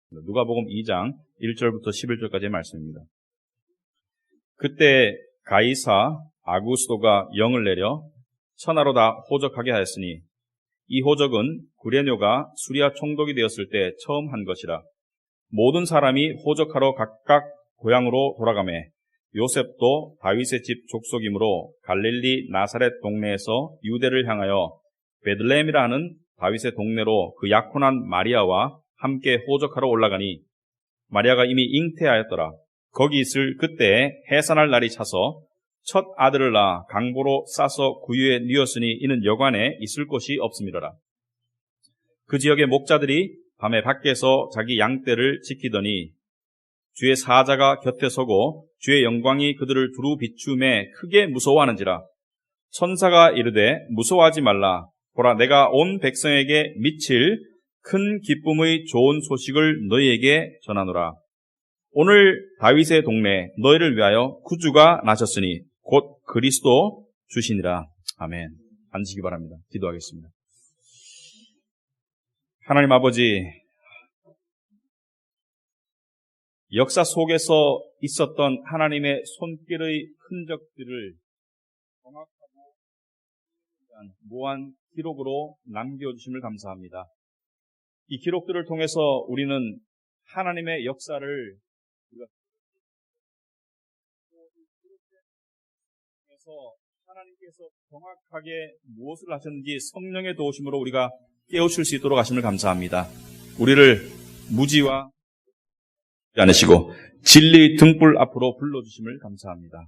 누가복음 2장 1절부터 11절까지의 말씀입니다. 그때 가이사 아구스도가 영을 내려 천하로 다 호적하게 하였으니 이 호적은 구레뇨가 수리아 총독이 되었을 때 처음 한 것이라. 모든 사람이 호적하러 각각 고향으로 돌아가매 요셉도 다윗의 집 족속이므로 갈릴리 나사렛 동네에서 유대를 향하여 베들레헴이라 하는 다윗의 동네로 그 약혼한 마리아와 함께 호적하러 올라가니 마리아가 이미 잉태하였더라. 거기 있을 그때에 해산할 날이 차서 첫 아들을 낳아 강보로 싸서 구유에 뉘었으니 이는 여관에 있을 곳이 없음이로라. 그 지역의 목자들이 밤에 밖에서 자기 양떼를 지키더니 주의 사자가 곁에 서고 주의 영광이 그들을 두루 비추매 크게 무서워하는지라. 천사가 이르되 무서워하지 말라. 보라, 내가 온 백성에게 미칠 큰 기쁨의 좋은 소식을 너희에게 전하노라. 오늘 다윗의 동네 너희를 위하여 구주가 나셨으니 곧 그리스도 주시니라. 아멘. 앉으시기 바랍니다. 기도하겠습니다. 하나님 아버지, 역사 속에서 있었던 하나님의 손길의 흔적들을 정확하고 무한 기록으로 남겨주심을 감사합니다. 이 기록들을 통해서 우리는 하나님의 역사를 통해서 하나님께서 정확하게 무엇을 하셨는지 성령의 도우심으로 우리가 깨우칠 수 있도록 하심을 감사합니다. 우리를 무지와 않으시고 진리 등불 앞으로 불러주심을 감사합니다.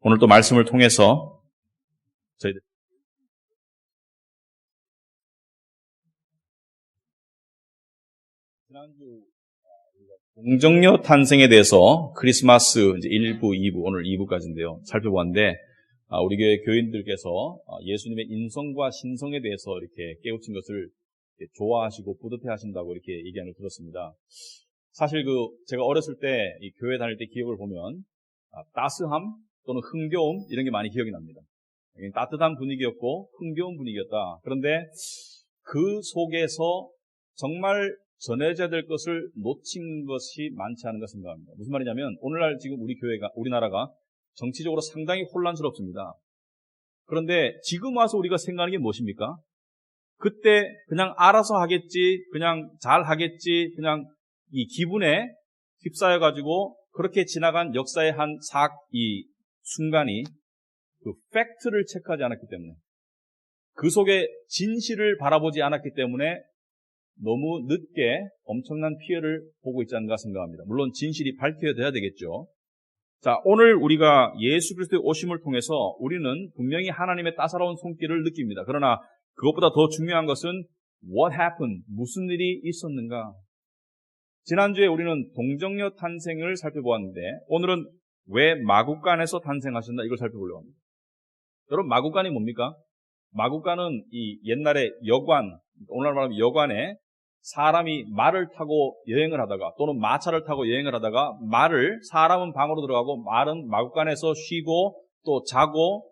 오늘 또 말씀을 통해서 저희들 지난주 동정녀 탄생에 대해서 크리스마스 이제 1부, 2부, 오늘 2부까지인데요. 살펴보았는데 우리 교회 교인들께서 예수님의 인성과 신성에 대해서 이렇게 깨우친 것을 좋아하시고 뿌듯해하신다고 이렇게 얘기하는 걸 들었습니다. 사실 제가 어렸을 때 이 교회 다닐 때 기억을 보면 따스함 또는 흥겨움 이런 게 많이 기억이 납니다. 따뜻한 분위기였고 흥겨운 분위기였다. 그런데 그 속에서 정말 전해져야 될 것을 놓친 것이 많지 않은가 생각합니다. 무슨 말이냐면 오늘날 지금 우리나라가 정치적으로 상당히 혼란스럽습니다. 그런데 지금 와서 우리가 생각하는 게 무엇입니까? 그때 그냥 알아서 하겠지, 그냥 잘 하겠지, 그냥 이 기분에 휩싸여가지고 그렇게 지나간 역사의 이 순간이 그 팩트를 체크하지 않았기 때문에 그 속에 진실을 바라보지 않았기 때문에 너무 늦게 엄청난 피해를 보고 있지 않은가 생각합니다. 물론 진실이 밝혀져야 되겠죠. 자, 오늘 우리가 예수 그리스도의 오심을 통해서 우리는 분명히 하나님의 따사로운 손길을 느낍니다. 그러나 그것보다 더 중요한 것은 what happened? 무슨 일이 있었는가? 지난주에 우리는 동정녀 탄생을 살펴보았는데 오늘은 왜 마국간에서 탄생하셨나 이걸 살펴보려고 합니다. 여러분, 마국간이 뭡니까? 마국간은 이 옛날에 여관, 오늘날 말하면 여관에 사람이 말을 타고 여행을 하다가 또는 마차를 타고 여행을 하다가 사람은 방으로 들어가고 말은 마국간에서 쉬고 또 자고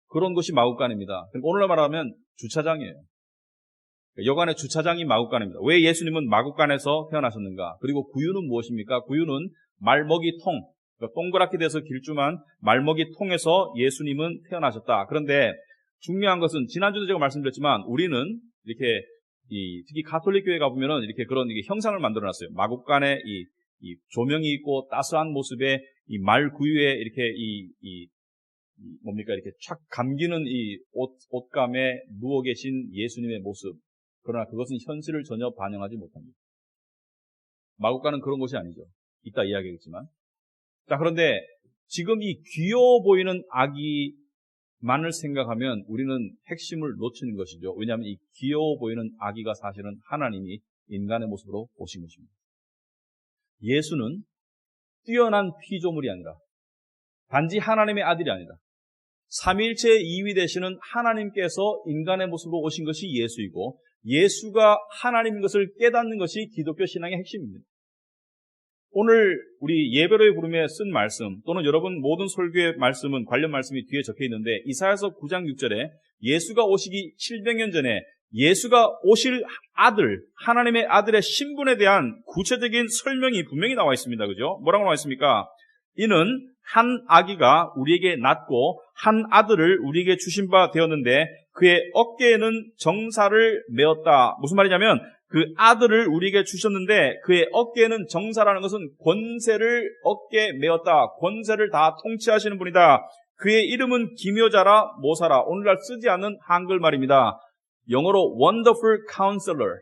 그런 곳이 마국간입니다. 그러니까 오늘날 말하면 주차장이에요. 여관의 주차장이 마국간입니다. 왜 예수님은 마국간에서 태어나셨는가? 그리고 구유는 무엇입니까? 구유는 말먹이통, 그러니까 동그랗게 돼서 길쭉한 말먹이통에서 예수님은 태어나셨다. 그런데 중요한 것은 지난주도 제가 말씀드렸지만 우리는 이렇게 특히 가톨릭 교회 가보면은 이렇게 그런 형상을 만들어놨어요. 마국간에 이 조명이 있고 따스한 모습에 이 말구유에 이렇게 뭡니까 이렇게 착 감기는 이 옷감에 누워 계신 예수님의 모습. 그러나 그것은 현실을 전혀 반영하지 못합니다. 마국간은 그런 곳이 아니죠. 이따 이야기하겠지만. 자, 그런데 지금 이 귀여워 보이는 아기만을 생각하면 우리는 핵심을 놓치는 것이죠. 왜냐하면 이 귀여워 보이는 아기가 사실은 하나님이 인간의 모습으로 오신 것입니다. 예수는 뛰어난 피조물이 아니라 단지 하나님의 아들이 아니라 삼위일체의 2위 되시는 하나님께서 인간의 모습으로 오신 것이 예수이고 예수가 하나님인 것을 깨닫는 것이 기독교 신앙의 핵심입니다. 오늘 우리 예배로의 부름에 쓴 말씀 또는 여러분 모든 설교의 말씀은 관련 말씀이 뒤에 적혀 있는데 이사야서 9장 6절에 예수가 오시기 700년 전에 예수가 오실 아들, 하나님의 아들의 신분에 대한 구체적인 설명이 분명히 나와 있습니다. 그죠? 뭐라고 나와 있습니까? 이는 한 아기가 우리에게 낳고 한 아들을 우리에게 주신 바 되었는데 그의 어깨에는 정사를 메었다. 무슨 말이냐면 그 아들을 우리에게 주셨는데 그의 어깨에는 정사라는 것은 권세를 어깨에 메었다. 권세를 다 통치하시는 분이다. 그의 이름은 기묘자라 모사라. 오늘날 쓰지 않는 한글말입니다. 영어로 Wonderful Counselor.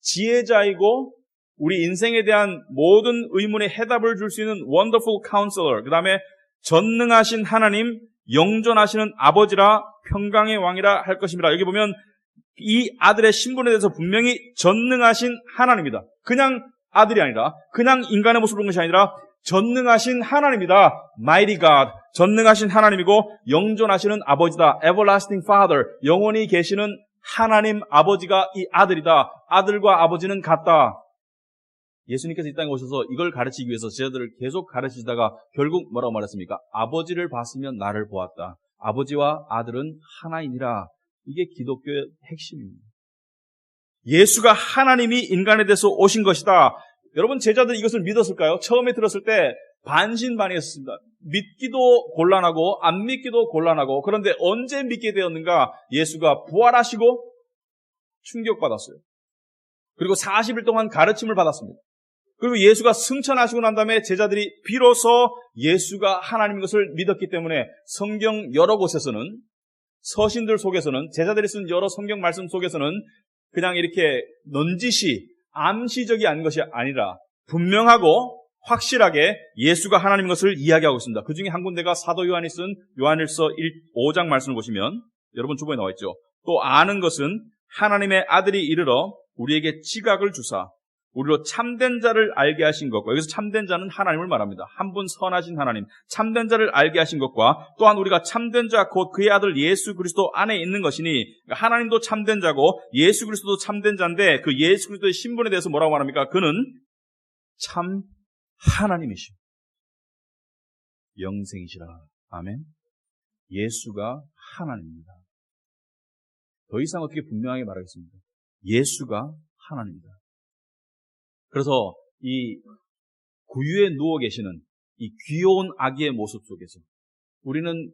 지혜자이고 우리 인생에 대한 모든 의문에 해답을 줄 수 있는 Wonderful Counselor. 그 다음에 전능하신 하나님, 영존하시는 아버지라 평강의 왕이라 할 것입니다. 여기 보면 이 아들의 신분에 대해서 분명히 전능하신 하나님이다. 그냥 아들이 아니라 그냥 인간의 모습을 본 것이 아니라 전능하신 하나님이다. Mighty God. 전능하신 하나님이고 영존하시는 아버지다. Everlasting Father. 영원히 계시는 하나님 아버지가 이 아들이다. 아들과 아버지는 같다. 예수님께서 이 땅에 오셔서 이걸 가르치기 위해서 제자들을 계속 가르치시다가 결국 뭐라고 말했습니까? 아버지를 봤으면 나를 보았다. 아버지와 아들은 하나이니라. 이게 기독교의 핵심입니다. 예수가 하나님이 인간에 대해서 오신 것이다. 여러분 제자들이 이것을 믿었을까요? 처음에 들었을 때 반신반의했습니다. 믿기도 곤란하고 안 믿기도 곤란하고 그런데 언제 믿게 되었는가? 예수가 부활하시고 충격받았어요. 그리고 40일 동안 가르침을 받았습니다. 그리고 예수가 승천하시고 난 다음에 제자들이 비로소 예수가 하나님인 것을 믿었기 때문에 성경 여러 곳에서는 서신들 속에서는 제자들이 쓴 여러 성경 말씀 속에서는 그냥 이렇게 넌지시 암시적이 아닌 것이 아니라 분명하고 확실하게 예수가 하나님인 것을 이야기하고 있습니다. 그 중에 한 군데가 사도 요한이 쓴 요한일서 5장 말씀을 보시면 여러분 주보에 나와 있죠. 또 아는 것은 하나님의 아들이 이르러 우리에게 지각을 주사 우리로 참된 자를 알게 하신 것과 여기서 참된 자는 하나님을 말합니다. 한 분 선하신 하나님 참된 자를 알게 하신 것과 또한 우리가 참된 자 곧 그의 아들 예수 그리스도 안에 있는 것이니 하나님도 참된 자고 예수 그리스도도 참된 자인데 그 예수 그리스도의 신분에 대해서 뭐라고 말합니까? 그는 참 하나님이시오. 영생이시라. 아멘. 예수가 하나님입니다. 더 이상 어떻게 분명하게 말하겠습니까? 예수가 하나님입니다. 그래서 이 구유에 누워 계시는 이 귀여운 아기의 모습 속에서 우리는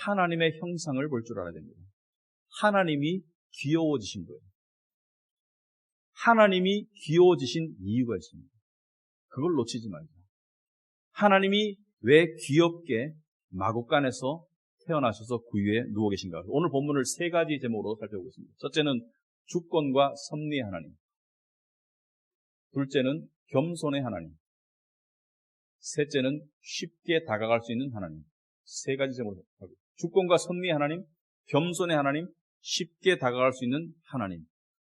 하나님의 형상을 볼 줄 알아야 됩니다. 하나님이 귀여워지신 거예요. 하나님이 귀여워지신 이유가 있습니다. 그걸 놓치지 말자. 하나님이 왜 귀엽게 마국간에서 태어나셔서 구유에 누워 계신가? 오늘 본문을 세 가지 제목으로 살펴보겠습니다. 첫째는 주권과 섭리의 하나님. 둘째는 겸손의 하나님. 셋째는 쉽게 다가갈 수 있는 하나님. 세 가지 제목으로 살펴보겠습니다. 주권과 섭리의 하나님, 겸손의 하나님, 쉽게 다가갈 수 있는 하나님.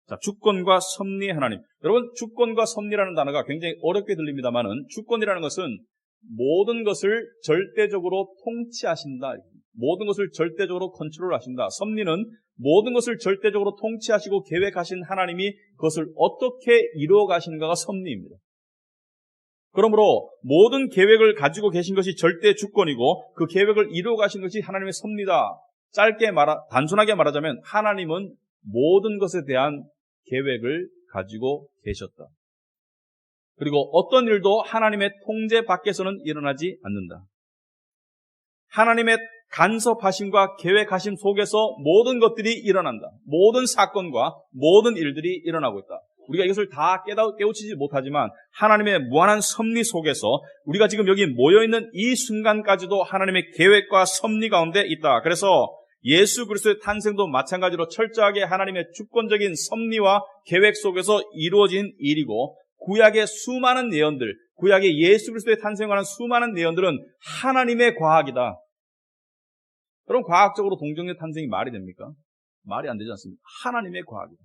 자, 주권과 섭리의 하나님. 여러분, 주권과 섭리라는 단어가 굉장히 어렵게 들립니다만은 주권이라는 것은 모든 것을 절대적으로 통치하신다. 모든 것을 절대적으로 컨트롤하신다. 섭리는 모든 것을 절대적으로 통치하시고 계획하신 하나님이 그것을 어떻게 이루어 가시는가가 섭리입니다. 그러므로 모든 계획을 가지고 계신 것이 절대 주권이고 그 계획을 이루어 가신 것이 하나님의 섭리다. 단순하게 말하자면 하나님은 모든 것에 대한 계획을 가지고 계셨다. 그리고 어떤 일도 하나님의 통제 밖에서는 일어나지 않는다. 하나님의 간섭하심과 계획하심 속에서 모든 것들이 일어난다. 모든 사건과 모든 일들이 일어나고 있다. 우리가 이것을 다 깨우치지 못하지만 하나님의 무한한 섭리 속에서 우리가 지금 여기 모여있는 이 순간까지도 하나님의 계획과 섭리 가운데 있다. 그래서 예수 그리스도의 탄생도 마찬가지로 철저하게 하나님의 주권적인 섭리와 계획 속에서 이루어진 일이고 구약의 수많은 예언들, 구약의 예수 그리스도의 탄생에 관한 수많은 예언들은 하나님의 과학이다. 여러분, 과학적으로 동정녀 탄생이 말이 됩니까? 말이 안 되지 않습니까? 하나님의 과학이다.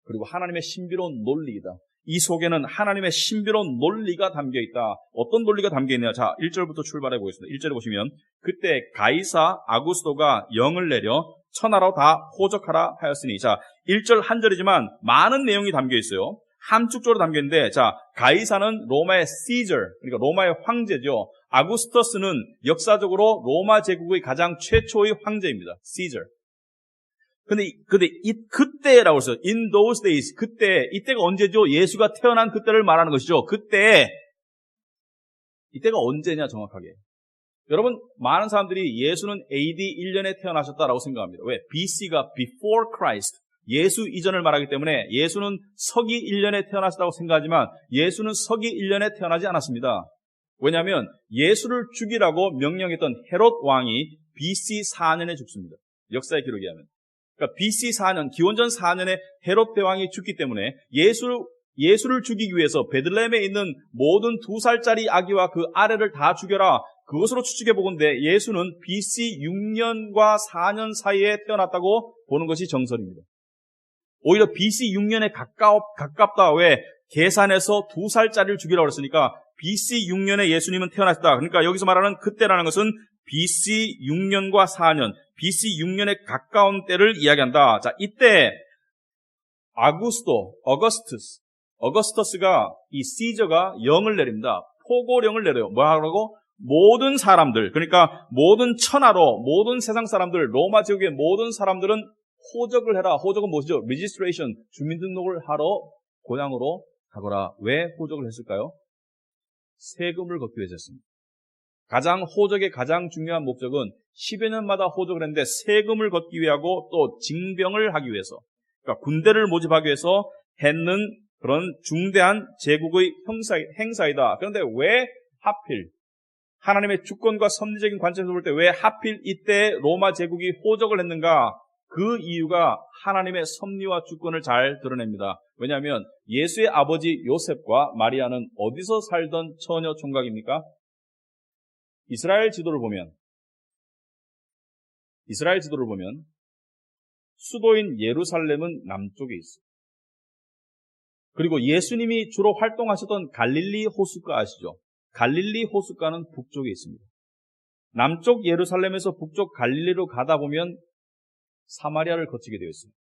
그리고 하나님의 신비로운 논리이다. 이 속에는 하나님의 신비로운 논리가 담겨있다. 어떤 논리가 담겨있냐? 자, 1절부터 출발해 보겠습니다. 1절에 보시면 그때 가이사 아구스도가 영을 내려 천하로 다 호적하라 하였으니, 자, 1절 한 절이지만 많은 내용이 담겨있어요. 함축적으로 담겨있는데, 자, 가이사는 로마의 시저, 그러니까 로마의 황제죠. 아구스터스는 역사적으로 로마 제국의 가장 최초의 황제입니다. 시저. 근데 그때라고 했어요. In those days. 그때, 이때가 언제죠? 예수가 태어난 그때를 말하는 것이죠. 이때가 언제냐, 정확하게. 여러분, 많은 사람들이 예수는 AD 1년에 태어나셨다라고 생각합니다. 왜? BC가 before Christ. 예수 이전을 말하기 때문에 예수는 서기 1년에 태어나셨다고 생각하지만 예수는 서기 1년에 태어나지 않았습니다. 왜냐하면 예수를 죽이라고 명령했던 헤롯 왕이 BC 4년에 죽습니다. 역사의 기록에 하면. 그러니까 BC 4년, 기원전 4년에 헤롯 대왕이 죽기 때문에 예수를 죽이기 위해서 베들레헴에 있는 모든 2살짜리 아기와 그 아래를 다 죽여라. 그것으로 추측해 보건대 예수는 BC 6년과 4년 사이에 태어났다고 보는 것이 정설입니다. 오히려 BC 6년에 가깝다. 왜? 계산해서 2살짜리를 죽이라고 했으니까 BC 6년에 예수님은 태어났다. 그러니까 여기서 말하는 그때라는 것은 BC 6년과 4년, BC 6년에 가까운 때를 이야기한다. 자, 이때 어거스터스가 이 시저가 영을 내립니다. 포고령을 내려요. 뭐 하라고? 모든 사람들, 그러니까 모든 천하로 모든 세상 사람들, 로마 지역의 모든 사람들은 호적을 해라. 호적은 무엇이죠? registration, 주민등록을 하러 고향으로 가거라. 왜 호적을 했을까요? 세금을 걷기 위해서 했습니다. 호적의 가장 중요한 목적은 10여 년마다 호적을 했는데 세금을 걷기 위하고 또 징병을 하기 위해서, 그러니까 군대를 모집하기 위해서 했는 그런 중대한 제국의 행사이다. 그런데 왜 하필 하나님의 주권과 섭리적인 관점에서 볼 때 왜 하필 이때 로마 제국이 호적을 했는가? 그 이유가 하나님의 섭리와 주권을 잘 드러냅니다. 왜냐하면 예수의 아버지 요셉과 마리아는 어디서 살던 처녀 총각입니까? 이스라엘 지도를 보면 수도인 예루살렘은 남쪽에 있어요. 그리고 예수님이 주로 활동하셨던 갈릴리 호숫가 아시죠? 갈릴리 호숫가는 북쪽에 있습니다. 남쪽 예루살렘에서 북쪽 갈릴리로 가다 보면 사마리아를 거치게 되어 있습니다.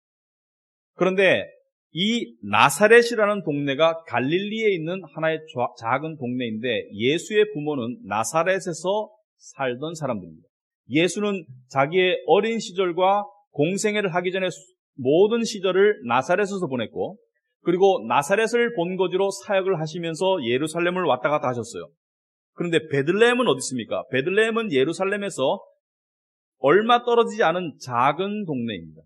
그런데 이 나사렛이라는 동네가 갈릴리에 있는 하나의 작은 동네인데 예수의 부모는 나사렛에서 살던 사람들입니다. 예수는 자기의 어린 시절과 공생애를 하기 전에 모든 시절을 나사렛에서 보냈고, 그리고 나사렛을 본거지로 사역을 하시면서 예루살렘을 왔다 갔다 하셨어요. 그런데 베들레헴은 어디 있습니까? 베들레헴은 예루살렘에서 얼마 떨어지지 않은 작은 동네입니다.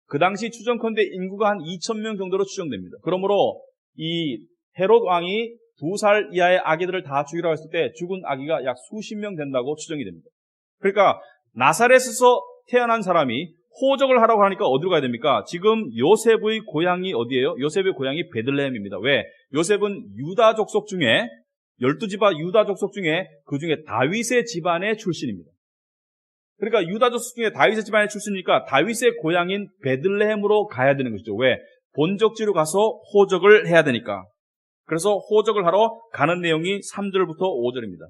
그 당시 추정컨대 인구가 한 2,000명 정도로 추정됩니다. 그러므로 이 헤롯 왕이 2살 이하의 아기들을 다 죽이라고 했을 때 죽은 아기가 약 수십 명 된다고 추정이 됩니다. 그러니까 나사렛에서 태어난 사람이 호적을 하라고 하니까 어디로 가야 됩니까? 지금 요셉의 고향이 어디예요? 요셉의 고향이 베들레헴입니다. 왜? 요셉은 유다 족속 중에 12지파 유다 족속 중에 그 중에 다윗의 집안의 출신입니다. 그러니까 유다 족속 중에 다윗의 집안의 출신이니까 다윗의 고향인 베들레헴으로 가야 되는 것이죠. 왜? 본적지로 가서 호적을 해야 되니까. 그래서 호적을 하러 가는 내용이 3절부터 5절입니다.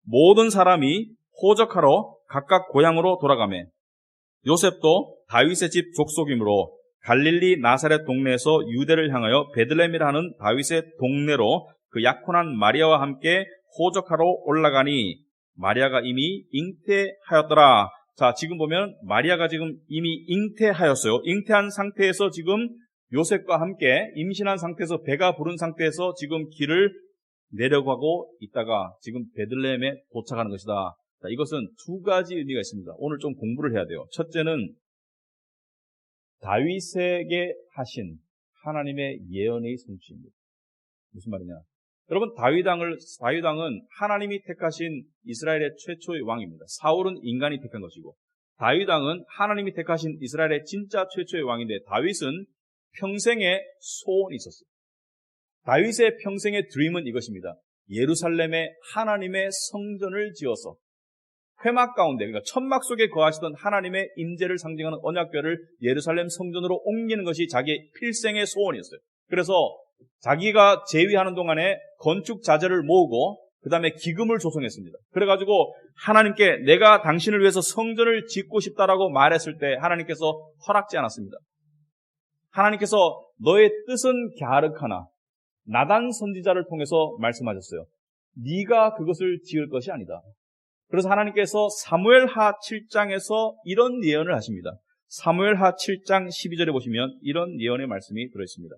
모든 사람이 호적하러 각각 고향으로 돌아가매 요셉도 다윗의 집 족속이므로 갈릴리 나사렛 동네에서 유대를 향하여 베들레헴이라 하는 다윗의 동네로 그 약혼한 마리아와 함께 호적하러 올라가니 마리아가 이미 잉태하였더라. 자, 지금 보면 마리아가 지금 이미 잉태하였어요. 잉태한 상태에서 지금 요셉과 함께 임신한 상태에서 배가 부른 상태에서 지금 길을 내려가고 있다가 지금 베들레헴에 도착하는 것이다. 자, 이것은 두 가지 의미가 있습니다. 오늘 좀 공부를 해야 돼요. 첫째는 다윗에게 하신 하나님의 예언의 성취입니다. 무슨 말이냐? 여러분, 다윗왕은 하나님이 택하신 이스라엘의 최초의 왕입니다. 사울은 인간이 택한 것이고, 다윗왕은 하나님이 택하신 이스라엘의 진짜 최초의 왕인데, 다윗은 평생의 소원이 있었어요. 다윗의 평생의 드림은 이것입니다. 예루살렘에 하나님의 성전을 지어서 회막 가운데, 그러니까 천막 속에 거하시던 하나님의 임재를 상징하는 언약궤를 예루살렘 성전으로 옮기는 것이 자기의 필생의 소원이었어요. 그래서 자기가 재위하는 동안에 건축 자재를 모으고 그 다음에 기금을 조성했습니다. 그래가지고 하나님께 내가 당신을 위해서 성전을 짓고 싶다라고 말했을 때 하나님께서 허락지 않았습니다. 하나님께서 너의 뜻은 갸륵하나 나단 선지자를 통해서 말씀하셨어요. 네가 그것을 지을 것이 아니다. 그래서 하나님께서 사무엘하 7장에서 이런 예언을 하십니다. 사무엘하 7장 12절에 보시면 이런 예언의 말씀이 들어있습니다.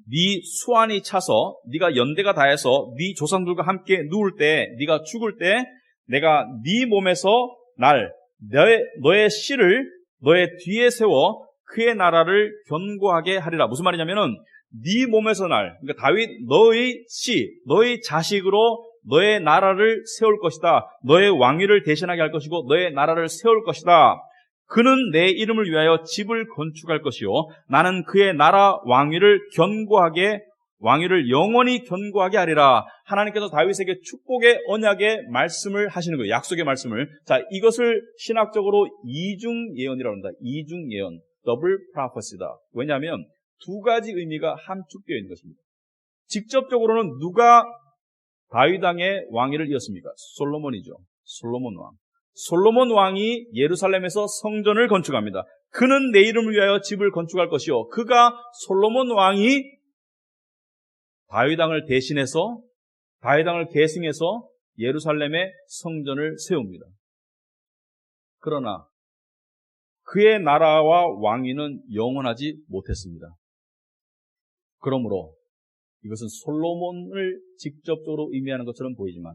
네 수완이 차서 네가 연대가 다해서 네 조상들과 함께 누울 때, 네가 죽을 때 내가 네 몸에서 너의 씨를 너의 뒤에 세워 그의 나라를 견고하게 하리라. 무슨 말이냐면은 네 몸에서 그러니까 다윗 너의 씨, 너의 자식으로 너의 나라를 세울 것이다. 너의 왕위를 대신하게 할 것이고 너의 나라를 세울 것이다. 그는 내 이름을 위하여 집을 건축할 것이요 나는 그의 나라 왕위를 영원히 견고하게 하리라. 하나님께서 다윗에게 축복의 언약의 말씀을 하시는 거예요. 약속의 말씀을. 자, 이것을 신학적으로 이중 예언이라고 합니다. 이중 예언, 더블 프로페시다. 왜냐하면 두 가지 의미가 함축되어 있는 것입니다. 직접적으로는 누가 다윗 왕의 왕위를 이었습니까? 솔로몬이죠. 솔로몬 왕. 솔로몬 왕이 예루살렘에서 성전을 건축합니다. 그는 내 이름을 위하여 집을 건축할 것이요. 그가 솔로몬 왕이 다윗 왕을 대신해서 다윗 왕을 계승해서 예루살렘에 성전을 세웁니다. 그러나 그의 나라와 왕위는 영원하지 못했습니다. 그러므로 이것은 솔로몬을 직접적으로 의미하는 것처럼 보이지만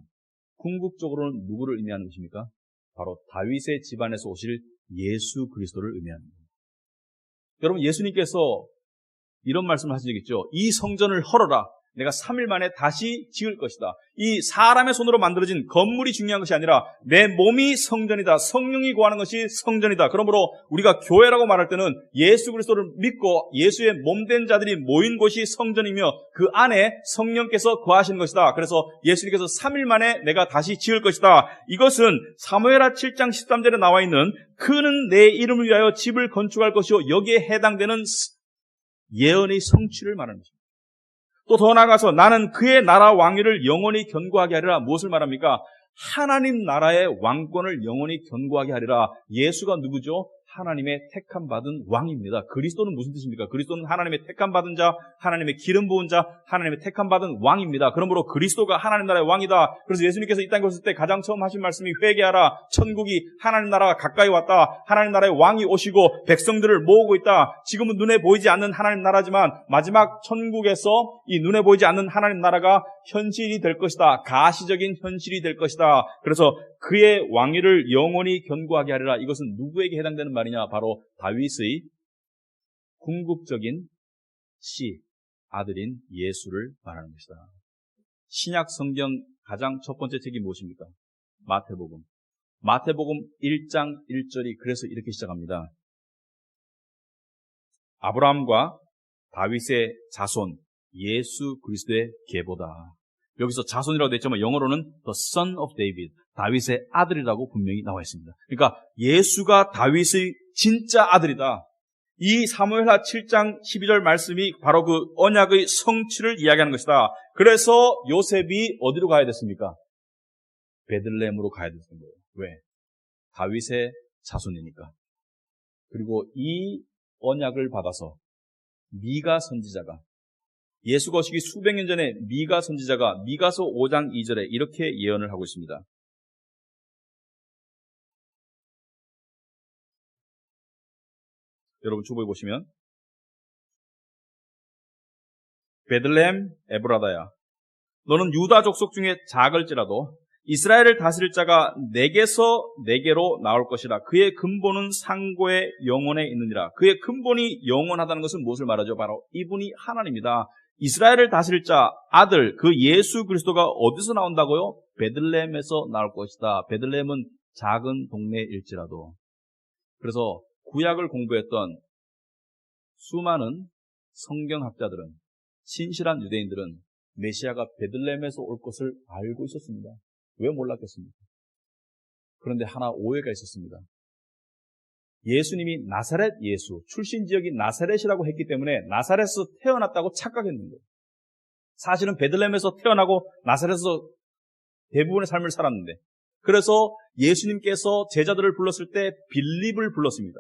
궁극적으로는 누구를 의미하는 것입니까? 바로 다윗의 집안에서 오실 예수 그리스도를 의미합니다. 여러분, 예수님께서 이런 말씀을 하신 적 있죠. 이 성전을 헐어라. 내가 3일 만에 다시 지을 것이다. 이 사람의 손으로 만들어진 건물이 중요한 것이 아니라 내 몸이 성전이다. 성령이 거하는 것이 성전이다. 그러므로 우리가 교회라고 말할 때는 예수 그리스도를 믿고 예수의 몸된 자들이 모인 곳이 성전이며 그 안에 성령께서 거하시는 것이다. 그래서 예수님께서 3일 만에 내가 다시 지을 것이다. 이것은 사무엘하 7장 13절에 나와 있는 그는 내 이름을 위하여 집을 건축할 것이요 여기에 해당되는 예언의 성취를 말하는 것입니다. 또 더 나아가서 나는 그의 나라 왕위를 영원히 견고하게 하리라. 무엇을 말합니까? 하나님 나라의 왕권을 영원히 견고하게 하리라. 예수가 누구죠? 하나님의 택함 받은 왕입니다. 그리스도는 무슨 뜻입니까? 그리스도는 하나님의 택함 받은 자, 하나님의 기름 부은 자, 하나님의 택함 받은 왕입니다. 그러므로 그리스도가 하나님 나라의 왕이다. 그래서 예수님께서 이 땅에 오실 때 가장 처음 하신 말씀이 회개하라. 천국이 하나님 나라가 가까이 왔다. 하나님 나라의 왕이 오시고 백성들을 모으고 있다. 지금은 눈에 보이지 않는 하나님 나라지만 마지막 천국에서 이 눈에 보이지 않는 하나님 나라가 현실이 될 것이다. 가시적인 현실이 될 것이다. 그래서 그의 왕위를 영원히 견고하게 하리라. 이것은 누구에게 해당되는 말이냐? 바로 다윗의 궁극적인 아들인 예수를 말하는 것이다. 신약 성경 가장 첫 번째 책이 무엇입니까? 마태복음. 마태복음 1장 1절이 그래서 이렇게 시작합니다. 아브라함과 다윗의 자손 예수 그리스도의 계보다. 여기서 자손이라고 되었지만 영어로는 the son of David, 다윗의 아들이라고 분명히 나와 있습니다. 그러니까 예수가 다윗의 진짜 아들이다. 이 사무엘하 7장 12절 말씀이 바로 그 언약의 성취를 이야기하는 것이다. 그래서 요셉이 어디로 가야 됐습니까? 베들레헴으로 가야 됐던 거예요. 왜? 다윗의 자손이니까. 그리고 이 언약을 받아서 미가 선지자가 예수가 오시기 수백 년 전에 미가 선지자가 미가서 5장 2절에 이렇게 예언을 하고 있습니다. 여러분 주보에 보시면 베들레헴 에브라다야 너는 유다 족속 중에 작을지라도 이스라엘을 다스릴 자가 내게서 내게로 나올 것이라. 그의 근본은 상고의 영혼에 있느니라. 그의 근본이 영원하다는 것은 무엇을 말하죠? 바로 이분이 하나님이다. 이스라엘을 다스릴 자, 아들, 그 예수 그리스도가 어디서 나온다고요? 베들레헴에서 나올 것이다. 베들레헴은 작은 동네일지라도. 그래서 구약을 공부했던 수많은 성경학자들은, 신실한 유대인들은 메시아가 베들레헴에서 올 것을 알고 있었습니다. 왜 몰랐겠습니까? 그런데 하나 오해가 있었습니다. 예수님이 나사렛 예수, 출신 지역이 나사렛이라고 했기 때문에 나사렛에서 태어났다고 착각했는 거예요. 사실은 베들레헴에서 태어나고 나사렛에서 대부분의 삶을 살았는데, 그래서 예수님께서 제자들을 불렀을 때 빌립을 불렀습니다.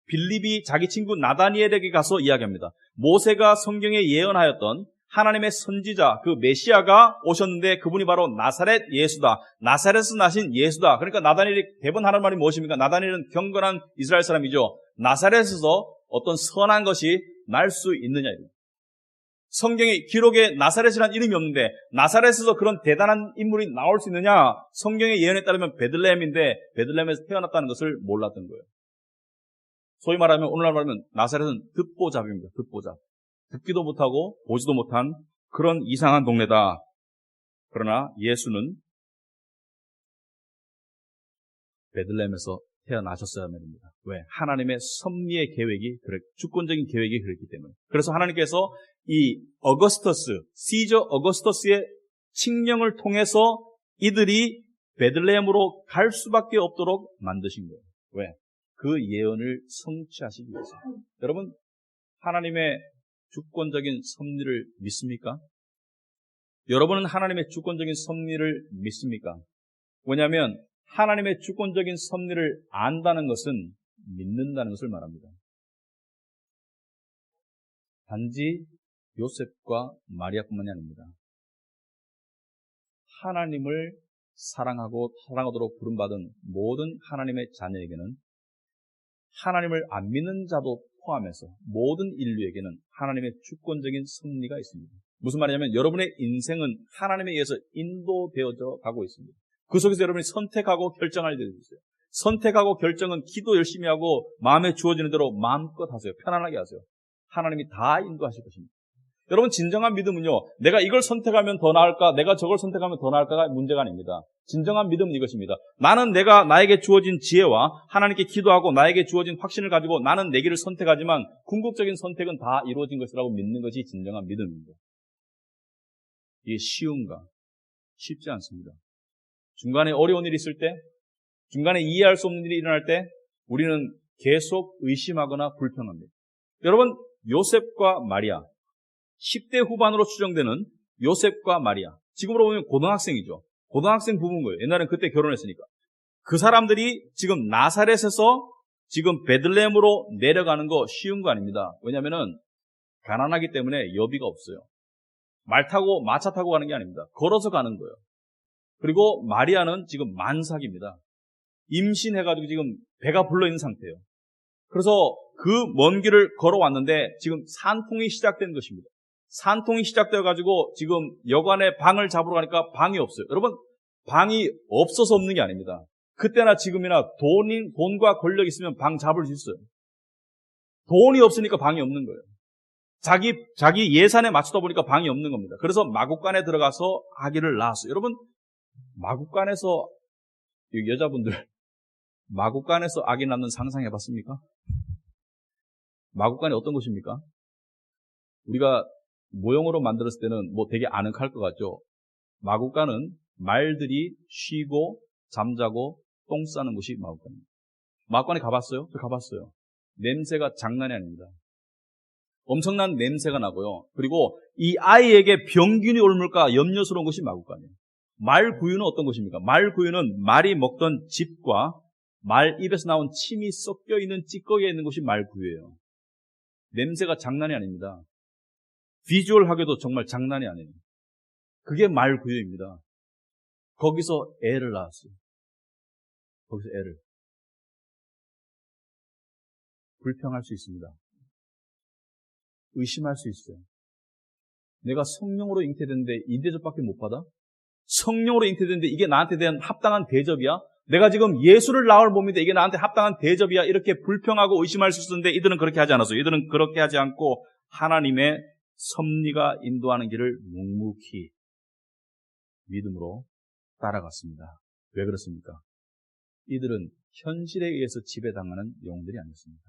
빌립이 자기 친구 나다니엘에게 가서 이야기합니다. 모세가 성경에 예언하였던 하나님의 선지자, 그 메시아가 오셨는데 그분이 바로 나사렛 예수다. 나사렛에서 나신 예수다. 그러니까 나다니엘이 대번 하는 말이 무엇입니까? 나다니엘은 경건한 이스라엘 사람이죠. 나사렛에서 어떤 선한 것이 날 수 있느냐. 성경의 기록에 나사렛이라는 이름이 없는데 나사렛에서 그런 대단한 인물이 나올 수 있느냐? 성경의 예언에 따르면 베들레헴인데 베들레헴에서 태어났다는 것을 몰랐던 거예요. 소위 말하면 오늘날 말하면 나사렛은 듣보잡입니다. 듣보잡. 듣기도 못하고 보지도 못한 그런 이상한 동네다. 그러나 예수는 베들레헴에서 태어나셨어야 합니다. 왜? 하나님의 섭리의 계획이 주권적인 계획이 그랬기 때문에. 그래서 하나님께서 이 시저 어거스터스의 칙령을 통해서 이들이 베들레헴으로 갈 수밖에 없도록 만드신 거예요. 왜? 그 예언을 성취하시기 위해서. 여러분, 하나님의 주권적인 섭리를 믿습니까? 여러분은 하나님의 주권적인 섭리를 믿습니까? 왜냐하면 하나님의 주권적인 섭리를 안다는 것은 믿는다는 것을 말합니다. 단지 요셉과 마리아뿐만이 아닙니다. 하나님을 사랑하도록 부름받은 모든 하나님의 자녀에게는 하나님을 안 믿는 자도 포함해서 모든 인류에게는 하나님의 주권적인 섭리가 있습니다. 무슨 말이냐면 여러분의 인생은 하나님에 의해서 인도되어져 가고 있습니다. 그 속에서 여러분이 선택하고 결정할 때도 있어요. 선택하고 결정은 기도 열심히 하고 마음에 주어지는 대로 마음껏 하세요. 편안하게 하세요. 하나님이 다 인도하실 것입니다. 여러분, 진정한 믿음은요, 내가 이걸 선택하면 더 나을까, 내가 저걸 선택하면 더 나을까가 문제가 아닙니다. 진정한 믿음은 이것입니다. 나는 나에게 주어진 지혜와 하나님께 기도하고 나에게 주어진 확신을 가지고 나는 내 길을 선택하지만 궁극적인 선택은 다 이루어진 것이라고 믿는 것이 진정한 믿음입니다. 이게 쉬운가? 쉽지 않습니다. 중간에 어려운 일이 있을 때, 중간에 이해할 수 없는 일이 일어날 때 우리는 계속 의심하거나 불평합니다. 여러분, 요셉과 마리아, 10대 후반으로 추정되는 요셉과 마리아, 지금으로 보면 고등학생이죠. 고등학생 부부인 거예요. 옛날엔 그때 결혼했으니까. 그 사람들이 지금 나사렛에서 지금 베들레헴으로 내려가는 거 쉬운 거 아닙니다. 왜냐하면 가난하기 때문에 여비가 없어요. 마차 타고 가는 게 아닙니다. 걸어서 가는 거예요. 그리고 마리아는 지금 만삭입니다. 임신해가지고 지금 배가 불러있는 상태예요. 그래서 그 먼 길을 걸어왔는데 지금 산통이 시작된 것입니다. 산통이 시작되어가지고 지금 여관에 방을 잡으러 가니까 방이 없어요. 여러분, 방이 없어서 없는 게 아닙니다. 그때나 지금이나 돈과 권력이 있으면 방 잡을 수 있어요. 돈이 없으니까 방이 없는 거예요. 자기 예산에 맞추다 보니까 방이 없는 겁니다. 그래서 마구간에 들어가서 아기를 낳았어요. 여러분, 마구간에서, 여자분들, 마구간에서 아기 낳는 상상해 봤습니까? 마구간이 어떤 곳입니까? 우리가 모형으로 만들었을 때는 되게 아늑할 것 같죠? 마구간은 말들이 쉬고 잠자고 똥 싸는 곳이 마구간입니다. 마구간에 가봤어요? 저 가봤어요. 냄새가 장난이 아닙니다. 엄청난 냄새가 나고요. 그리고 이 아이에게 병균이 옮을까 염려스러운 곳이 마구간이에요. 말구유는 어떤 곳입니까? 말구유는 말이 먹던 짚과 말 입에서 나온 침이 섞여 있는 찌꺼기에 있는 곳이 말구유예요. 냄새가 장난이 아닙니다. 비주얼하게도 정말 장난이 아니에요. 그게 말구유입니다. 거기서 애를 낳았어요. 거기서 애를. 불평할 수 있습니다. 의심할 수 있어요. 내가 성령으로 잉태됐는데 이 대접밖에 못 받아? 성령으로 잉태됐는데 이게 나한테 대한 합당한 대접이야? 내가 지금 예수를 낳을 몸인데 이게 나한테 합당한 대접이야? 이렇게 불평하고 의심할 수 있었는데 이들은 그렇게 하지 않았어요. 이들은 그렇게 하지 않고 하나님의 섭리가 인도하는 길을 묵묵히 믿음으로 따라갔습니다. 왜 그렇습니까? 이들은 현실에 의해서 지배당하는 영들이 아니었습니다.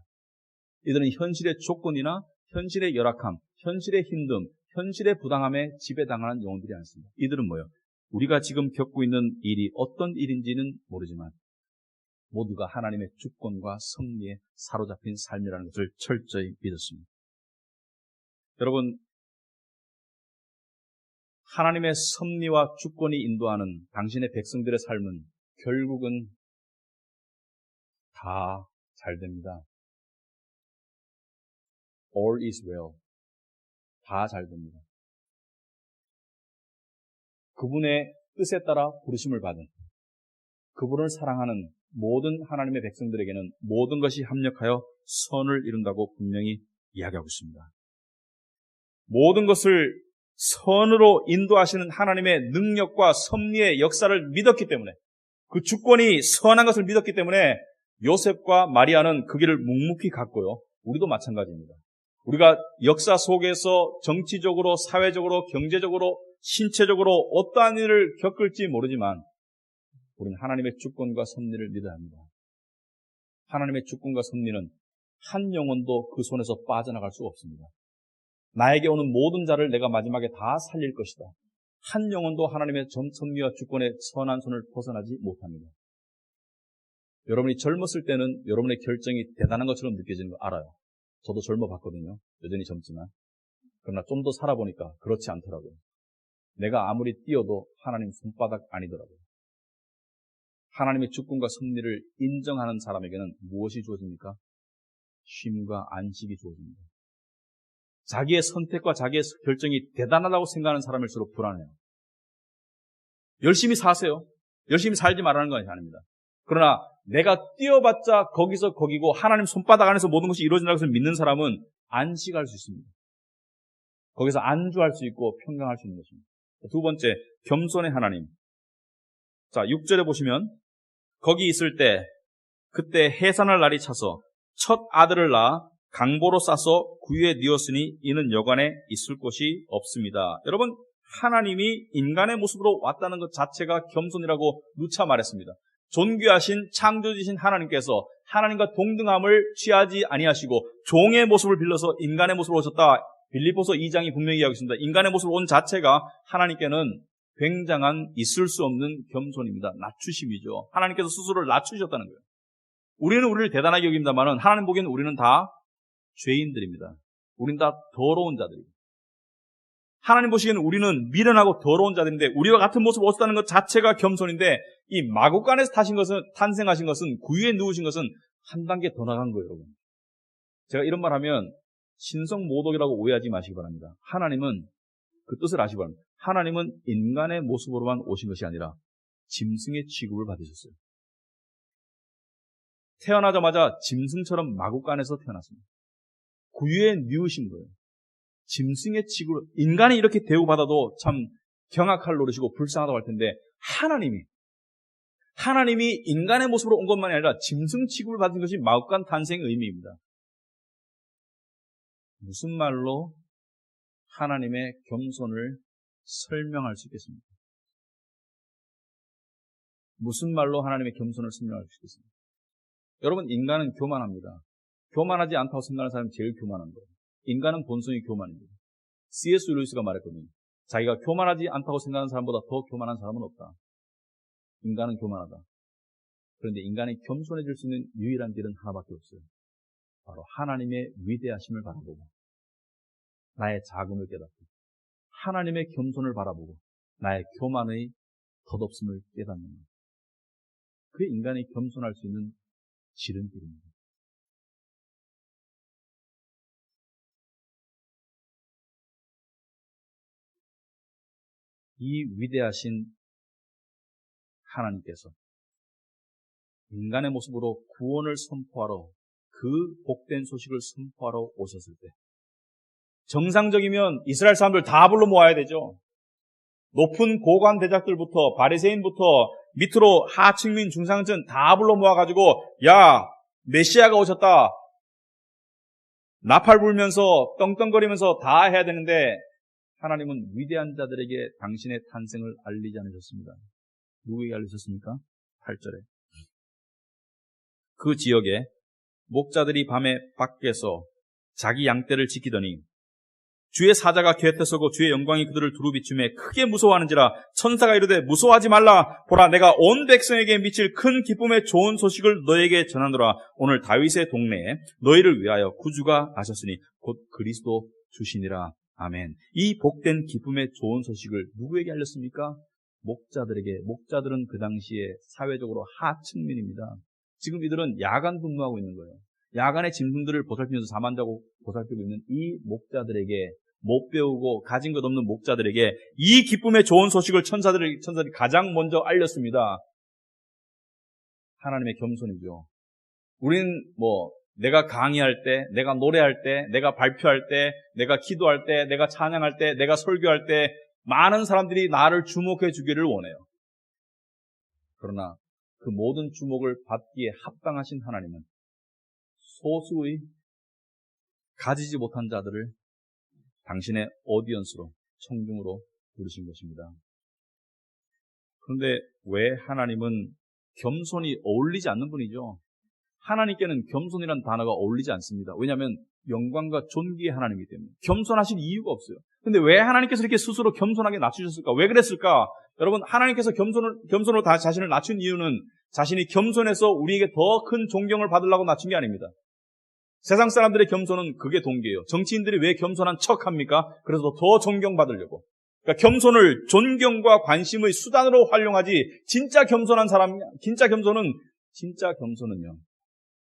이들은 현실의 조건이나 현실의 열악함, 현실의 힘듦, 현실의 부당함에 지배당하는 영들이 아니었습니다. 이들은 뭐예요? 우리가 지금 겪고 있는 일이 어떤 일인지는 모르지만 모두가 하나님의 주권과 섭리에 사로잡힌 삶이라는 것을 철저히 믿었습니다. 여러분, 하나님의 섭리와 주권이 인도하는 당신의 백성들의 삶은 결국은 다 잘 됩니다. All is well. 다 잘 됩니다. 그분의 뜻에 따라 부르심을 받은, 그분을 사랑하는 모든 하나님의 백성들에게는 모든 것이 합력하여 선을 이룬다고 분명히 이야기하고 있습니다. 모든 것을 선으로 인도하시는 하나님의 능력과 섭리의 역사를 믿었기 때문에, 그 주권이 선한 것을 믿었기 때문에 요셉과 마리아는 그 길을 묵묵히 갔고요. 우리도 마찬가지입니다. 우리가 역사 속에서 정치적으로, 사회적으로, 경제적으로, 신체적으로 어떠한 일을 겪을지 모르지만 우리는 하나님의 주권과 섭리를 믿어야 합니다. 하나님의 주권과 섭리는 한 영혼도 그 손에서 빠져나갈 수가 없습니다. 나에게 오는 모든 자를 내가 마지막에 다 살릴 것이다. 한 영혼도 하나님의 섭리와 주권의 선한 손을 벗어나지 못합니다. 여러분이 젊었을 때는 여러분의 결정이 대단한 것처럼 느껴지는 거 알아요. 저도 젊어봤거든요. 여전히 젊지만. 그러나 좀 더 살아보니까 그렇지 않더라고요. 내가 아무리 뛰어도 하나님 손바닥 아니더라고요. 하나님의 주권과 섭리를 인정하는 사람에게는 무엇이 주어집니까? 쉼과 안식이 주어집니다. 자기의 선택과 자기의 결정이 대단하다고 생각하는 사람일수록 불안해요. 열심히 사세요. 열심히 살지 말라는 건 아닙니다. 그러나 내가 뛰어봤자 거기서 거기고 하나님 손바닥 안에서 모든 것이 이루어진다고 해서 믿는 사람은 안식할 수 있습니다. 거기서 안주할 수 있고 평강할 수 있는 것입니다. 두 번째, 겸손의 하나님. 자, 6절에 보시면 거기 있을 때 그때 해산할 날이 차서 첫 아들을 낳아 강보로 싸서 구유에 뉘었으니 이는 여관에 있을 곳이 없습니다. 여러분, 하나님이 인간의 모습으로 왔다는 것 자체가 겸손이라고 누차 말했습니다. 존귀하신 창조주신 하나님께서 하나님과 동등함을 취하지 아니하시고 종의 모습을 빌려서 인간의 모습으로 오셨다. 빌립보서 2장이 분명히 이야기했습니다. 인간의 모습으로 온 자체가 하나님께는 굉장한 있을 수 없는 겸손입니다. 낮추심이죠. 하나님께서 스스로를 낮추셨다는 거예요. 우리는 우리를 대단하게 여깁니다만 하나님 보기에는 우리는 다 죄인들입니다. 우리는 다 더러운 자들입니다. 하나님 보시기에는 우리는 미련하고 더러운 자들인데 우리와 같은 모습을 오셨다는 것 자체가 겸손인데 이 마구간에서 탄생하신 것은 구유에 누우신 것은 한 단계 더 나간 거예요, 여러분. 제가 이런 말 하면 신성모독이라고 오해하지 마시기 바랍니다. 하나님은 그 뜻을 아시기 바랍니다. 하나님은 인간의 모습으로만 오신 것이 아니라 짐승의 취급을 받으셨어요. 태어나자마자 짐승처럼 마구간에서 태어났습니다. 구유에 뉘우신 거예요. 짐승의 취급을, 인간이 이렇게 대우받아도 참 경악할 노릇이고 불쌍하다고 할 텐데 하나님이 인간의 모습으로 온 것만이 아니라 짐승 취급을 받은 것이 마구간 탄생의 의미입니다. 무슨 말로 하나님의 겸손을 설명할 수 있겠습니까? 무슨 말로 하나님의 겸손을 설명할 수 있겠습니까? 여러분, 인간은 교만합니다. 교만하지 않다고 생각하는 사람이 제일 교만한 거예요. 인간은 본성이 교만입니다. C.S. 루이스가 말했거든요. 자기가 교만하지 않다고 생각하는 사람보다 더 교만한 사람은 없다. 인간은 교만하다. 그런데 인간이 겸손해질 수 있는 유일한 길은 하나밖에 없어요. 바로 하나님의 위대하심을 바라보고 나의 작음을 깨닫고 하나님의 겸손을 바라보고 나의 교만의 덧없음을 깨닫는 것. 그게 인간이 겸손할 수 있는 지름길입니다. 이 위대하신 하나님께서 인간의 모습으로 구원을 선포하러 그 복된 소식을 선포하러 오셨을 때 정상적이면 이스라엘 사람들 다 불러 모아야 되죠. 높은 고관 대작들부터 바리새인부터 밑으로 하층민 중상층 다 불러 모아가지고 야 메시아가 오셨다 나팔 불면서 떵떵거리면서 다 해야 되는데 하나님은 위대한 자들에게 당신의 탄생을 알리지 않으셨습니다. 누구에게 알리셨습니까? 8절에 그 지역에 목자들이 밤에 밖에서 자기 양떼를 지키더니 주의 사자가 곁에 서고 주의 영광이 그들을 두루 비추매 크게 무서워하는지라 천사가 이르되 무서워하지 말라 보라 내가 온 백성에게 미칠 큰 기쁨의 좋은 소식을 너에게 전하노라 오늘 다윗의 동네에 너희를 위하여 구주가 나셨으니 곧 그리스도 주시니라. 아멘. 이 복된 기쁨의 좋은 소식을 누구에게 알렸습니까? 목자들에게. 목자들은 그 당시에 사회적으로 하층민입니다. 지금 이들은 야간 근무하고 있는 거예요. 야간에 짐승들을 보살피면서 잠 안 자고 보살피고 있는 이 목자들에게 못 배우고 가진 것 없는 목자들에게 이 기쁨의 좋은 소식을 천사들이 가장 먼저 알렸습니다. 하나님의 겸손이죠. 우리는 내가 강의할 때, 내가 노래할 때, 내가 발표할 때, 내가 기도할 때, 내가 찬양할 때, 내가 설교할 때 많은 사람들이 나를 주목해 주기를 원해요. 그러나 그 모든 주목을 받기에 합당하신 하나님은 소수의 가지지 못한 자들을 당신의 오디언스로, 청중으로 부르신 것입니다. 그런데 왜 하나님은 겸손이 어울리지 않는 분이죠? 하나님께는 겸손이라는 단어가 어울리지 않습니다. 왜냐하면 영광과 존귀의 하나님이기 때문에. 겸손하신 이유가 없어요. 근데 왜 하나님께서 이렇게 스스로 겸손하게 낮추셨을까? 왜 그랬을까? 여러분, 하나님께서 겸손으로 다 자신을 낮춘 이유는 자신이 겸손해서 우리에게 더 큰 존경을 받으려고 낮춘 게 아닙니다. 세상 사람들의 겸손은 그게 동기예요. 정치인들이 왜 겸손한 척합니까? 그래서 더 존경받으려고. 그러니까 겸손을 존경과 관심의 수단으로 활용하지 진짜 겸손은요.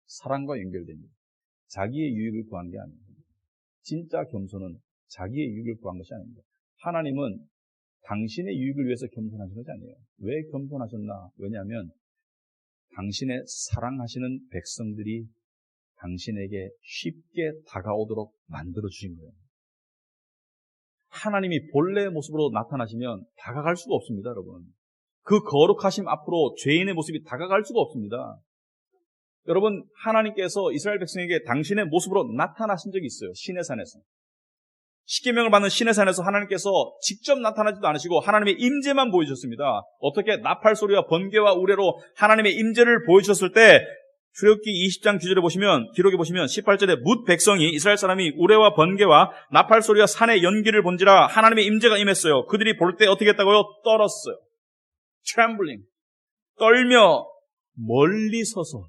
사랑과 연결됩니다. 자기의 유익을 구하는 게 아닙니다. 진짜 겸손은 자기의 유익을 구한 것이 아닙니다. 하나님은 당신의 유익을 위해서 겸손하신 것이 아니에요. 왜 겸손하셨나? 왜냐하면 당신의 사랑하시는 백성들이 당신에게 쉽게 다가오도록 만들어주신 거예요. 하나님이 본래의 모습으로 나타나시면 다가갈 수가 없습니다, 여러분. 그 거룩하심 앞으로 죄인의 모습이 다가갈 수가 없습니다. 여러분, 하나님께서 이스라엘 백성에게 당신의 모습으로 나타나신 적이 있어요. 시내산에서. 십계명을 받는 시내산에서 하나님께서 직접 나타나지도 않으시고 하나님의 임재만 보여주셨습니다. 어떻게 나팔 소리와 번개와 우레로 하나님의 임재를 보여주셨을 때 출애굽기 20장 기록에 보시면 18절에 뭇 백성이 이스라엘 사람이 우레와 번개와 나팔 소리와 산의 연기를 본지라 하나님의 임재가 임했어요. 그들이 볼 때 어떻게 했다고요? 떨었어요. trembling. 떨며 멀리 서서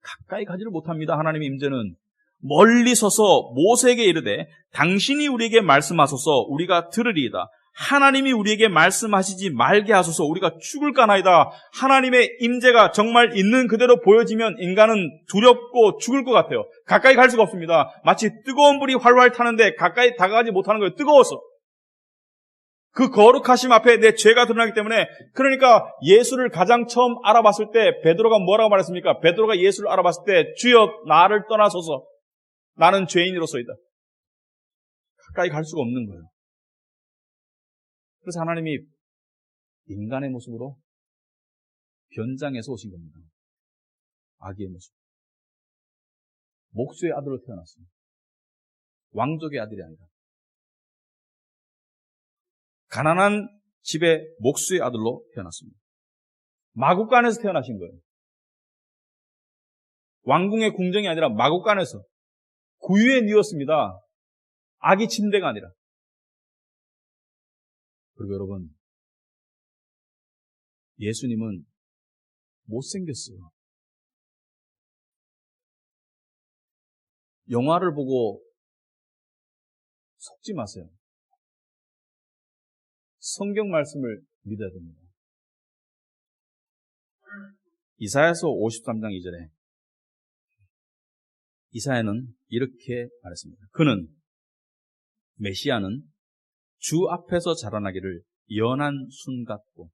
가까이 가지를 못합니다. 하나님의 임재는 멀리 서서 모세에게 이르되 당신이 우리에게 말씀하소서 우리가 들으리이다. 하나님이 우리에게 말씀하시지 말게 하소서 우리가 죽을까나이다. 하나님의 임재가 정말 있는 그대로 보여지면 인간은 두렵고 죽을 것 같아요. 가까이 갈 수가 없습니다. 마치 뜨거운 불이 활활 타는데 가까이 다가가지 못하는 거예요. 뜨거워서. 그 거룩하심 앞에 내 죄가 드러나기 때문에. 그러니까 예수를 가장 처음 알아봤을 때 베드로가 뭐라고 말했습니까? 베드로가 예수를 알아봤을 때 주여 나를 떠나소서 나는 죄인으로서이다. 가까이 갈 수가 없는 거예요. 그래서 하나님이 인간의 모습으로 변장해서 오신 겁니다. 아기의 모습. 목수의 아들로 태어났습니다. 왕족의 아들이 아니라 가난한 집의 목수의 아들로 태어났습니다. 마국간에서 태어나신 거예요. 왕궁의 궁정이 아니라 마국간에서 구유에 뉘었습니다. 아기 침대가 아니라. 그리고 여러분, 예수님은 못생겼어요. 영화를 보고 속지 마세요. 성경 말씀을 믿어야 됩니다. 이사야서 53장 2절에 이사야는 이렇게 말했습니다. 그는 메시아는 주 앞에서 자라나기를 연한 순 같고,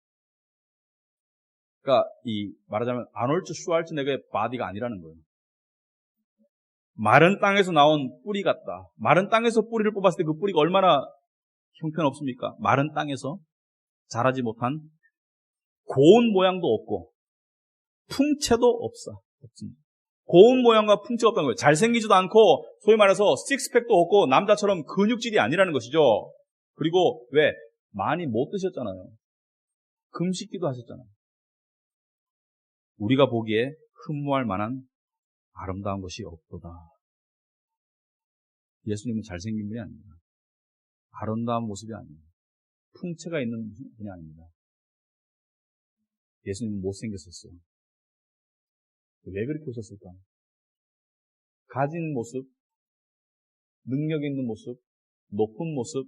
그러니까 말하자면 아놀드 슈왈츠네거의 바디가 아니라는 거예요. 마른 땅에서 나온 뿌리 같다. 마른 땅에서 뿌리를 뽑았을 때 그 뿌리가 얼마나 형편없습니까? 마른 땅에서 자라지 못한 고운 모양도 없고 풍채도 없습니다. 고운 모양과 풍채가 없다는 거예요. 잘생기지도 않고 소위 말해서 식스팩도 없고 남자처럼 근육질이 아니라는 것이죠. 그리고 왜? 많이 못 드셨잖아요. 금식기도 하셨잖아요. 우리가 보기에 흠모할 만한 아름다운 것이 없도다. 예수님은 잘생긴 분이 아닙니다. 아름다운 모습이 아닙니다. 풍채가 있는 분이 아닙니다. 예수님은 못생겼었어요. 왜 그렇게 오셨을까? 가진 모습, 능력 있는 모습, 높은 모습,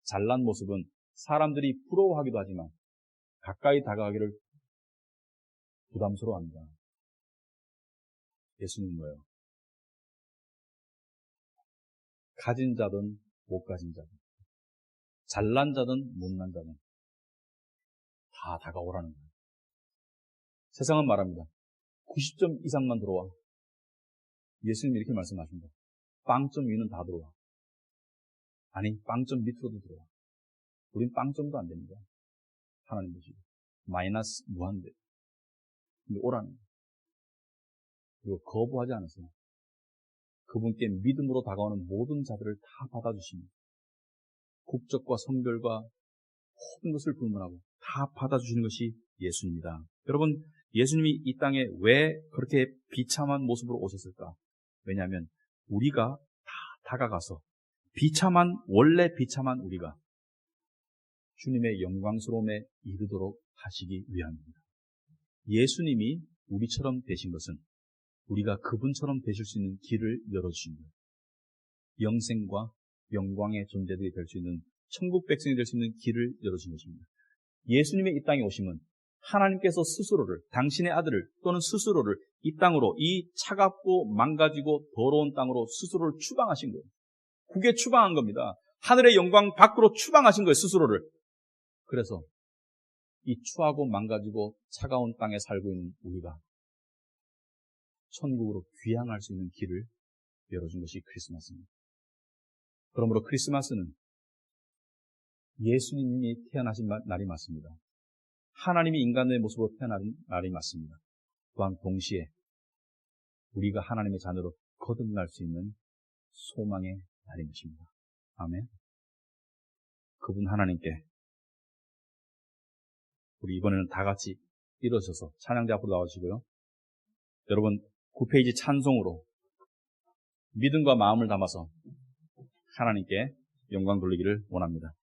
잘난 모습은 사람들이 부러워하기도 하지만 가까이 다가가기를 부담스러워합니다. 예수님은 뭐예요? 가진 자든 못 가진 자든, 잘난 자든 못난 자든 다 다가오라는 거예요. 세상은 말합니다. 90점 이상만 들어와. 예수님이 이렇게 말씀하십니다. 빵점 위는 다 들어와. 아니, 빵점 밑으로도 들어와. 우린 빵점도 안 됩니다. 하나님 보시고. 마이너스 무한대. 근데 오라는 거예요. 그리고 거부하지 않으세요. 그분께 믿음으로 다가오는 모든 자들을 다 받아주십니다. 국적과 성별과 모든 것을 불문하고 다 받아주시는 것이 예수님입니다. 여러분, 예수님이 이 땅에 왜 그렇게 비참한 모습으로 오셨을까? 왜냐하면 우리가 다 다가가서 원래 비참한 우리가 주님의 영광스러움에 이르도록 하시기 위함입니다. 예수님이 우리처럼 되신 것은 우리가 그분처럼 되실 수 있는 길을 열어주신 거예요. 영생과 영광의 존재들이 될 수 있는 천국 백성이 될 수 있는 길을 열어주신 것입니다. 예수님의 이 땅에 오심은 하나님께서 스스로를, 당신의 아들을 또는 스스로를 이 땅으로, 이 차갑고 망가지고 더러운 땅으로 스스로를 추방하신 거예요. 그게 추방한 겁니다. 하늘의 영광 밖으로 추방하신 거예요, 스스로를. 그래서 이 추하고 망가지고 차가운 땅에 살고 있는 우리가 천국으로 귀향할 수 있는 길을 열어준 것이 크리스마스입니다. 그러므로 크리스마스는 예수님이 태어나신 날이 맞습니다. 하나님이 인간의 모습으로 태어난 날이 맞습니다. 또한 동시에 우리가 하나님의 자녀로 거듭날 수 있는 소망의 날인 것입니다. 아멘. 그분 하나님께 우리 이번에는 다 같이 일어서서 찬양대 앞으로 나와주시고요. 여러분 9페이지 찬송으로 믿음과 마음을 담아서 하나님께 영광 돌리기를 원합니다.